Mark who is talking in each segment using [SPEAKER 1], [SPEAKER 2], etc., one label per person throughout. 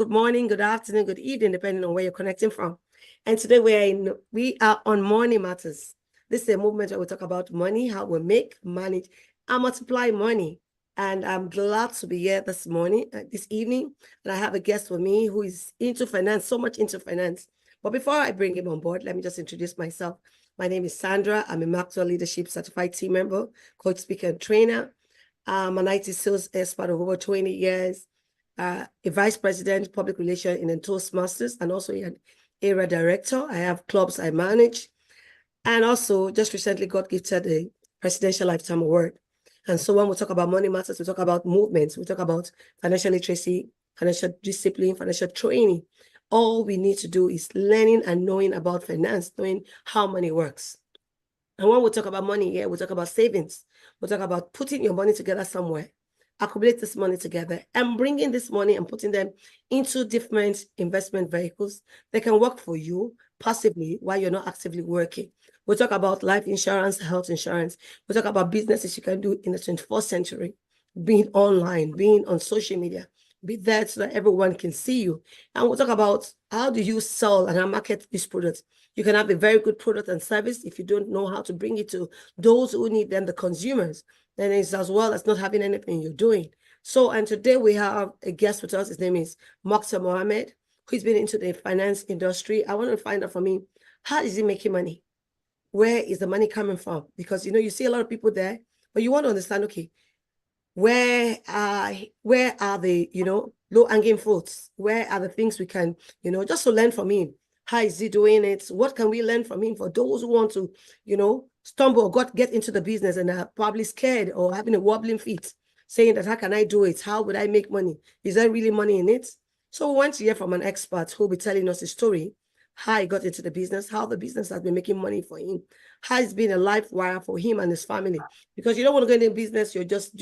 [SPEAKER 1] good morning, good afternoon, good evening, depending on where you're connecting from. And today we are on Money Matters. This is a movement where we talk about money, how we make, manage, and multiply money. And I'm glad to be here this evening. And I have a guest with me who is into finance, so much into finance. But before I bring him on board, let me just introduce myself. My name is Sandra. I'm a Muktar Leadership Certified Team Member, coach, speaker, and trainer. I'm an IT sales expert of over 20 years, a vice president, public relations in Toastmasters, and also an area director. I have clubs I manage, and also just recently got gifted a Presidential Lifetime Award. And so when we talk about money matters, we talk about movements, we talk about financial literacy, financial discipline, financial training. All we need to do is learning and knowing about finance, knowing how money works. And when we talk about money here, we talk about savings. We talk about putting your money together somewhere, accumulate this money together, and bringing this money and putting them into different investment vehicles that can work for you passively while you're not actively working. We talk about life insurance, health insurance. We talk about businesses you can do in the 21st century, being online, being on social media, be there so that everyone can see you. And we'll talk about how do you sell and market these products. You can have a very good product and service if you don't know how to bring it to those who need them, the consumers. Then it's as well as not having anything you're doing. So, and today we have a guest with us. His name is Muktar Mohammed, who's been into the finance industry. I want to find out from him, how is he making money? Where is the money coming from? Because, you see a lot of people there, but you want to understand, okay, where are the, low-hanging fruits? Where are the things we can, just to learn from him? How is he doing it? What can we learn from him for those who want to, stumble or get into the business and are probably scared or having a wobbling feet, saying that, how can I do it? How would I make money? Is there really money in it? So we want to hear from an expert who will be telling us a story, how he got into the business, how the business has been making money for him, how it's been a life wire for him and his family. Because you don't want to go into business, you're just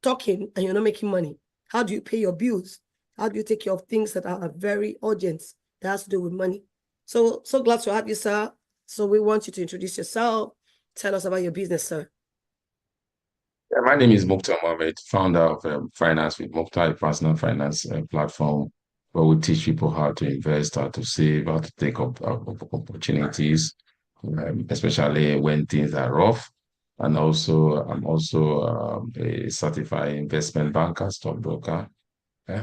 [SPEAKER 1] talking, and you're not making money. How do you pay your bills? How do you take care of things that are very urgent that has to do with money? So glad to have you, sir. So we want you to introduce yourself. Tell us about your business, sir.
[SPEAKER 2] Yeah, my name is Muktar Mohammed, founder of Finance with Muktar, a personal finance platform where we teach people how to invest, how to save, how to take up opportunities, especially when things are rough. And also, I'm also a certified investment banker, stockbroker,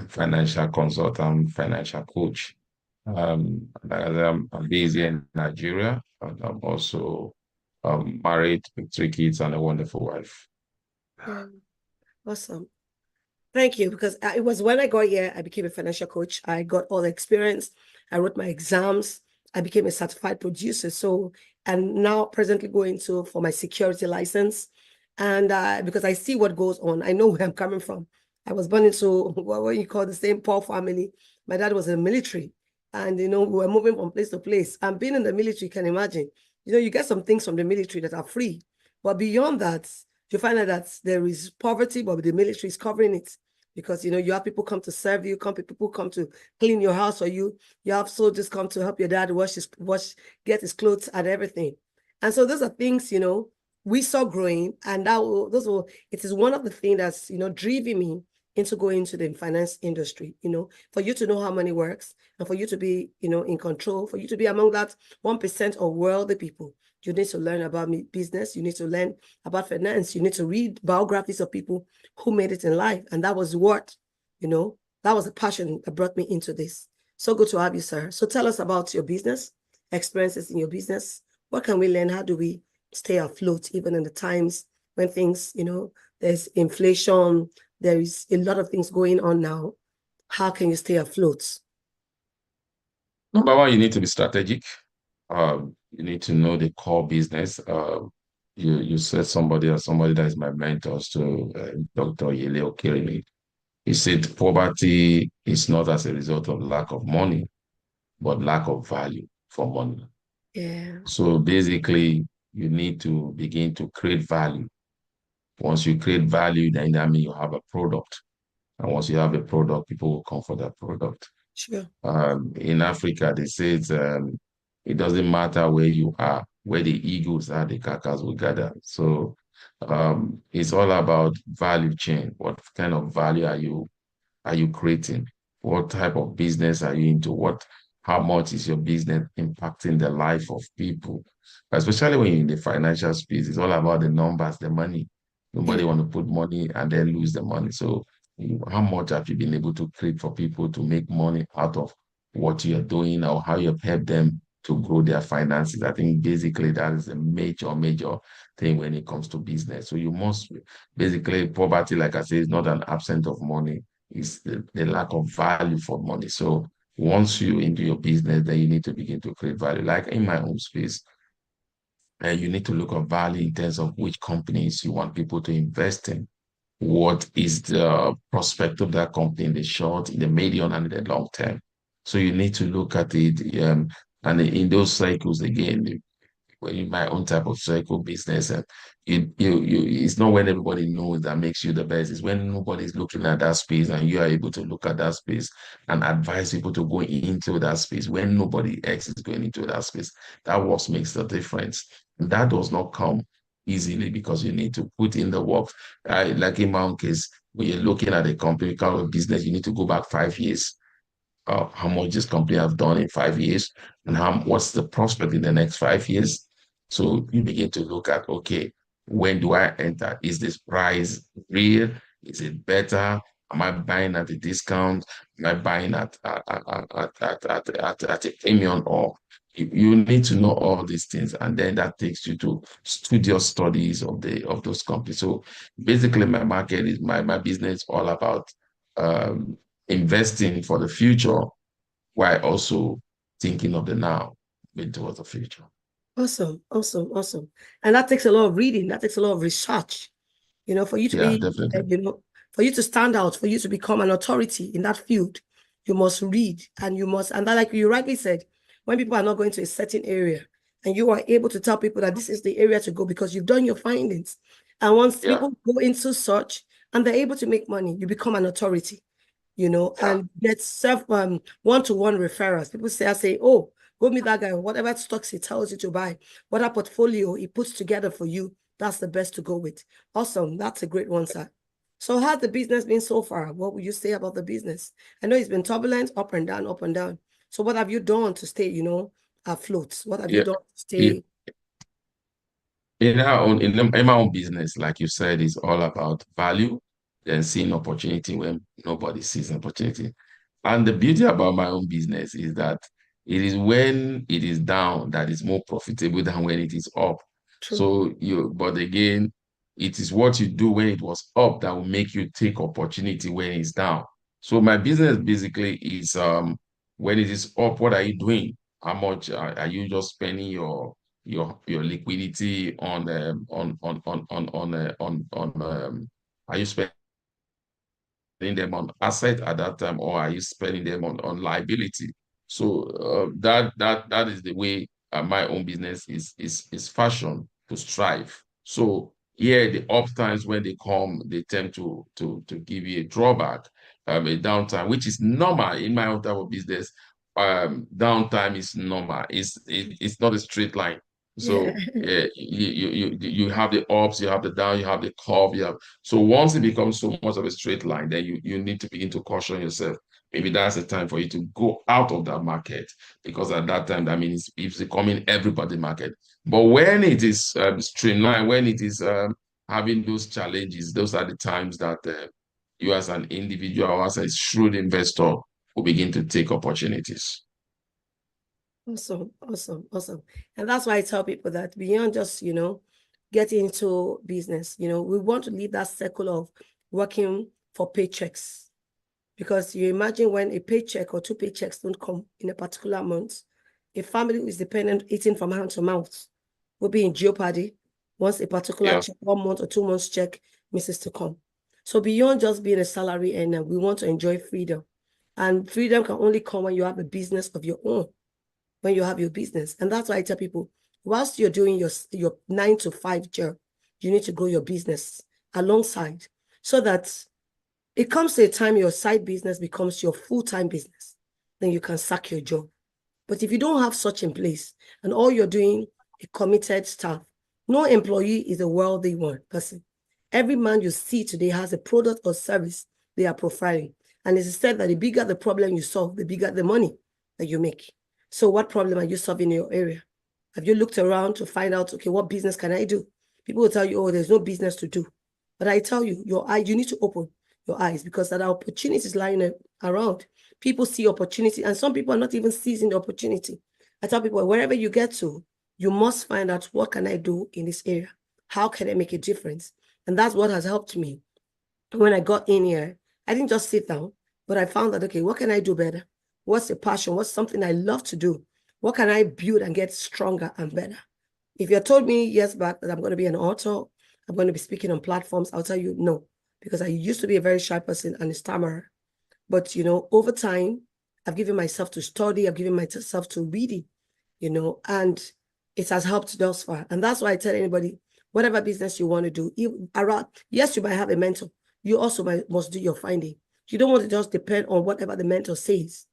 [SPEAKER 2] financial consultant, financial coach. I'm based here in Nigeria, and I'm also married with three kids and a wonderful wife.
[SPEAKER 1] Yeah, awesome. Thank you, because it was when I got here, I became a financial coach. I got all the experience. I wrote my exams. I became a certified producer. So, and now presently going to for my security license. And because I see what goes on, I know where I'm coming from. I was born into what you call the same poor family. My dad was in the military. And, we were moving from place to place. And being in the military, you can imagine, you get some things from the military that are free. But beyond that, you find out that there is poverty, but the military is covering it because you have people come to serve you, people come to clean your house for you. You have soldiers come to help your dad get his clothes and everything. And so those are things we saw growing, and it is one of the things that's driving me into going into the finance industry. For you to know how money works, and for you to be in control, for you to be among that 1% of wealthy people. You need to learn about business. You need to learn about finance. You need to read biographies of people who made it in life. And that was that was the passion that brought me into this. So good to have you, sir. So tell us about your business, experiences in your business. What can we learn? How do we stay afloat even in the times when things, there's inflation, there is a lot of things going on now. How can you stay afloat?
[SPEAKER 2] Number one, you need to be strategic. You need to know the core business. You said somebody that is my mentor, to Dr. Yele Okereme. He said poverty is not as a result of lack of money, but lack of value for money.
[SPEAKER 1] Yeah.
[SPEAKER 2] So basically, you need to begin to create value. Once you create value, then that means you have a product. And once you have a product, people will come for that product.
[SPEAKER 1] Sure.
[SPEAKER 2] In Africa, they say it doesn't matter where you are, where the eagles are, the carcass will gather. So it's all about value chain. What kind of value are you creating? What type of business are you into? How much is your business impacting the life of people? Especially when you're in the financial space, it's all about the numbers, the money. Nobody
[SPEAKER 1] Yeah.
[SPEAKER 2] want to put money and then lose the money. So how much have you been able to create for people to make money out of what you're doing, or how you've helped them to grow their finances? I think basically that is a major thing when it comes to business. So you must basically, poverty, like I say, is not an absence of money, it's the lack of value for money. So once you into your business, then you need to begin to create value. Like in my own space, you need to look at value in terms of which companies you want people to invest in. What is the prospect of that company in the short, in the medium, and in the long term? So you need to look at it, and in those cycles again, when in my own type of circle business, and it's not when everybody knows that makes you the best. It's when nobody's looking at that space and you are able to look at that space and advise people to go into that space when nobody else is going into that space. That what makes the difference. And that does not come easily because you need to put in the work. Like in my own case, when you're looking at a company, kind of business, you need to go back 5 years, how much this company have done in 5 years, and what's the prospect in the next 5 years. So you begin to look at, okay, when do I enter? Is this price real? Is it better? Am I buying at a discount? Am I buying at a premium? Or you need to know all these things, and then that takes you to studious studies of those companies. So basically, my market is my business all about um, investing for the future while also thinking of the now, moving towards the future.
[SPEAKER 1] Awesome, awesome, awesome. And that takes a lot of reading. That takes a lot of research. For you to
[SPEAKER 2] Yeah,
[SPEAKER 1] be,
[SPEAKER 2] definitely.
[SPEAKER 1] for you to stand out, for you to become an authority in that field, you must read, and that, like you rightly said, when people are not going to a certain area, and you are able to tell people that this is the area to go because you've done your findings. And once
[SPEAKER 2] Yeah,
[SPEAKER 1] people go into search and they're able to make money, you become an authority,
[SPEAKER 2] yeah,
[SPEAKER 1] and get self one-to-one referrals. People say, oh, go meet that guy, whatever stocks he tells you to buy, whatever portfolio he puts together for you, that's the best to go with. Awesome. That's a great one, sir. So how's the business been so far? What would you say about the business? I know it's been turbulent, up and down, up and down. So what have you done to stay, afloat? What have you
[SPEAKER 2] yeah.
[SPEAKER 1] done to
[SPEAKER 2] Yeah.
[SPEAKER 1] stay?
[SPEAKER 2] In my own business, like you said, is all about value and seeing opportunity when nobody sees opportunity. And the beauty about my own business is that it is when it is down that is more profitable than when it is up.
[SPEAKER 1] True.
[SPEAKER 2] But again, it is what you do when it was up that will make you take opportunity when it's down. So my business basically is when it is up, what are you doing? How much are you just spending your liquidity on are you spending them on asset at that time, or are you spending them on liability? So that is the way my own business is fashioned to strive. So yeah, the up times when they come, they tend to give you a drawback, a downtime, which is normal in my own type of business. Downtime is normal. It's not a straight line.
[SPEAKER 1] Yeah.
[SPEAKER 2] So yeah, you have the ups, you have the down, you have the curve, you have so once it becomes so much of a straight line, then you need to begin to caution yourself. Maybe that's the time for you to go out of that market because at that time, that means it's becoming everybody market. But when it is streamlined, when it is having those challenges, those are the times that you as an individual or as a shrewd investor will begin to take opportunities.
[SPEAKER 1] Awesome, awesome, awesome. And that's why I tell people that beyond just, getting into business, we want to leave that circle of working for paychecks. Because you imagine when a paycheck or two paychecks don't come in a particular month, a family who is dependent eating from hand to mouth will be in jeopardy once a particular
[SPEAKER 2] Yeah,
[SPEAKER 1] check, 1 month or 2 months check misses to come. So beyond just being a salary earner, we want to enjoy freedom. And freedom can only come when you have a business of your own, when you have your business. And that's why I tell people, whilst you're doing your 9 to 5 job, you need to grow your business alongside so that it comes to a time your side business becomes your full-time business. Then you can sack your job. But if you don't have such in place and all you're doing a committed staff, no employee is a wealthy one person. Every man you see today has a product or service they are profiling. And it's said that the bigger the problem you solve, the bigger the money that you make. So what problem are you solving in your area? Have you looked around to find out, okay, what business can I do? People will tell you, oh, there's no business to do. But I tell you, you need to open your eyes, because there are opportunities lying around. People see opportunity, and some people are not even seizing the opportunity. I tell people, wherever you get to, you must find out, what can I do in this area? How can I make a difference? And that's what has helped me. When I got in here, I didn't just sit down, but I found that, okay, what can I do better? What's a passion? What's something I love to do? What can I build and get stronger and better? If you had told me years back that I'm going to be an author, I'm going to be speaking on platforms, I'll tell you no, because I used to be a very shy person and a stammerer. But, over time, I've given myself to study, I've given myself to reading, and it has helped thus far. And that's why I tell anybody, whatever business you want to do, yes, you might have a mentor. You also must do your finding. You don't want to just depend on whatever the mentor says.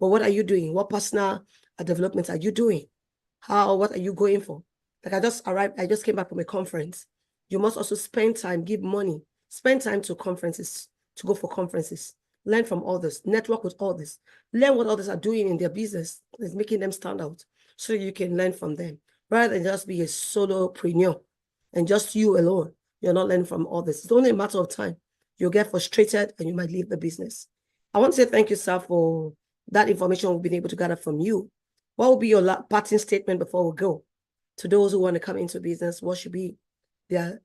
[SPEAKER 1] But what are you doing? What personal development are you doing? What are you going for? Like I just came back from a conference. You must also spend time, give money, spend time to conferences, to go for conferences, learn from others, network with others, learn what others are doing in their business. It's making them stand out so you can learn from them, rather than just be a solopreneur and just you alone. You're not learning from others. It's only a matter of time. You'll get frustrated and you might leave the business. I want to say thank you, sir, for that information we've been able to gather from you. What will be your parting statement before we go? To those who want to come into business, what should be that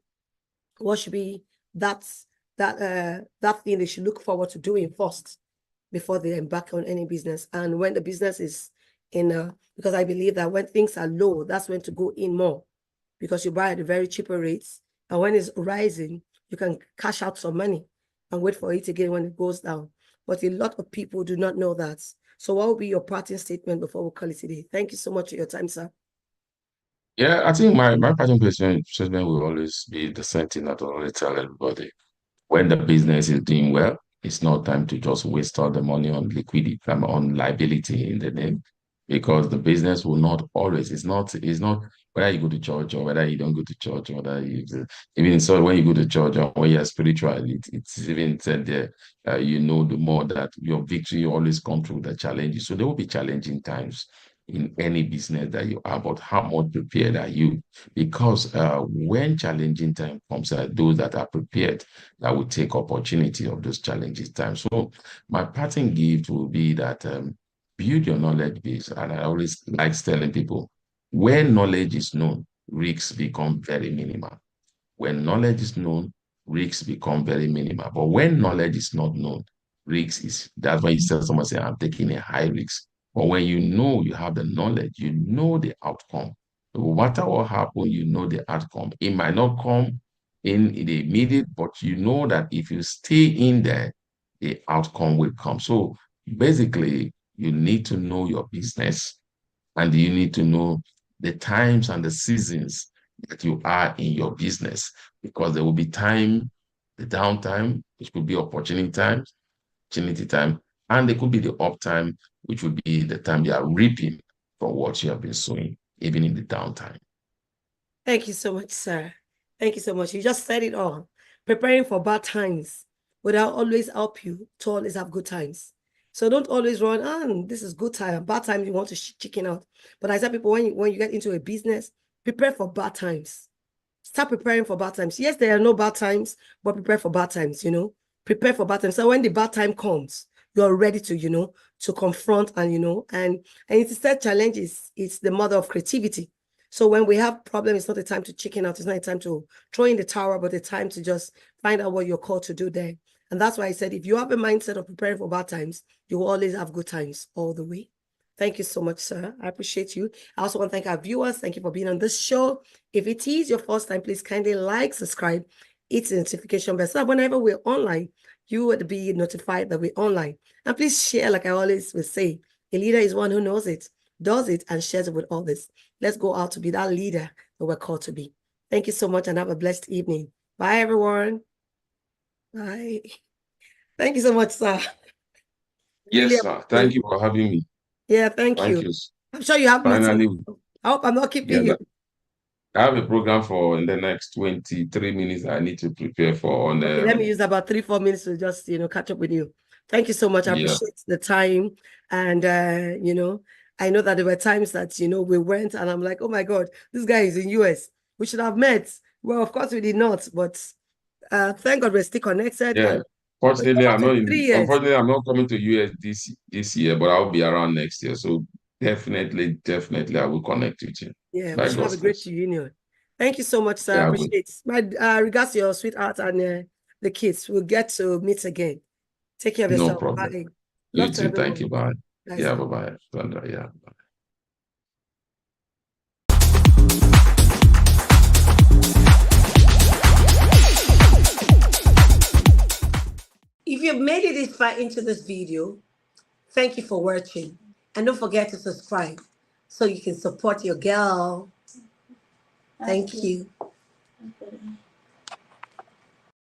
[SPEAKER 1] thing they should look forward to doing first before they embark on any business? And when the business is because I believe that when things are low, that's when to go in more, because you buy at a very cheaper rates. And when it's rising, you can cash out some money and wait for it again when it goes down. But a lot of people do not know that. So what will be your parting statement before we call it today? Thank you so much for your time, sir.
[SPEAKER 2] Yeah, I think my parting statement will always be the same thing that I always tell everybody. When the business is doing well, it's not time to just waste all the money on liquidity, on liability in the name, because the business will not always, it's not whether you go to church or whether you don't go to church, or whether even so, when you go to church or when you're spiritual, it's even said there, the more that your victory always comes through the challenges. So there will be challenging times in any business that you are, but how much prepared are you? Because when challenging time comes, those that are prepared, that will take opportunity of those challenges times. So my parting gift will be that build your knowledge base. And I always like telling people, when knowledge is known, risks become very minimal. When knowledge is known, risks become very minimal. But when knowledge is not known, that's why you tell someone, say, I'm taking a high risk. But when you know you have the knowledge, you know the outcome. No matter what happens, you know the outcome. It might not come in the immediate, but you know that if you stay in there, the outcome will come. So basically, you need to know your business, and you need to know the times and the seasons that you are in your business, because there will be the downtime, which could be opportunity time, and there could be the uptime, which would be the time you are reaping from what you have been sowing, even in the downtime.
[SPEAKER 1] Thank you so much, sir. Thank you so much. You just said it all. Preparing for bad times will always help you to always have good times. So don't always run, this is good time. Bad times, you want to chicken out. But I tell people, when you get into a business, prepare for bad times. Start preparing for bad times. Yes, there are no bad times, but prepare for bad times, Prepare for bad times. So when the bad time comes, you're ready to, to confront and it's that challenge it's the mother of creativity. So when we have problems, it's not a time to chicken out. It's not a time to throw in the tower, but a time to just find out what you're called to do there. And that's why I said, if you have a mindset of preparing for bad times, you will always have good times all the way. Thank you so much, sir. I appreciate you. I also want to thank our viewers. Thank you for being on this show. If it is your first time, please kindly like, subscribe, hit the notification bell so that whenever we're online, you would be notified that we're online. And please share, like I always will say, a leader is one who knows it, does it, and shares it with others. Let's go out to be that leader that we're called to be. Thank you so much and have a blessed evening. Bye, everyone. Bye. Thank you so much, sir.
[SPEAKER 2] Yes, sir. Thank you for having me.
[SPEAKER 1] Yeah, thank
[SPEAKER 2] Thank
[SPEAKER 1] you.
[SPEAKER 2] you.
[SPEAKER 1] I'm sure you have
[SPEAKER 2] Finally,
[SPEAKER 1] meetings. I hope I'm not keeping
[SPEAKER 2] yeah,
[SPEAKER 1] you.
[SPEAKER 2] I have a program for in the next 23 minutes I need to prepare for on
[SPEAKER 1] Okay, let me use about 3-4 minutes to just catch up with you. Thank you so much. I
[SPEAKER 2] Yeah.
[SPEAKER 1] appreciate the time. And, you know, I know that there were times that, you know, we went and I'm like, oh my God, this guy is in US. We should have met. Well, of course we did not, but thank God we're still connected.
[SPEAKER 2] Yeah.
[SPEAKER 1] And
[SPEAKER 2] Fortunately, I'm not
[SPEAKER 1] 3 years.
[SPEAKER 2] unfortunately, I'm not coming to US this year, but I'll be around next year. So definitely, I will connect with you.
[SPEAKER 1] Yeah, we
[SPEAKER 2] By
[SPEAKER 1] should have a
[SPEAKER 2] God's
[SPEAKER 1] great
[SPEAKER 2] grace.
[SPEAKER 1] reunion. Thank you so much, sir. I
[SPEAKER 2] Yeah,
[SPEAKER 1] appreciate it. My regards to your sweetheart and the kids. We'll get to meet again. Take care of
[SPEAKER 2] no
[SPEAKER 1] yourself.
[SPEAKER 2] problem.
[SPEAKER 1] Bye.
[SPEAKER 2] You
[SPEAKER 1] Love to
[SPEAKER 2] too. Thank you.
[SPEAKER 1] everyone.
[SPEAKER 2] Bye.
[SPEAKER 1] Bye,
[SPEAKER 2] Yeah,
[SPEAKER 1] sir.
[SPEAKER 2] bye-bye. Sandra, yeah.
[SPEAKER 1] If you've made it this far into this video, thank you for watching. And don't forget to subscribe so you can support your girl. Thank you.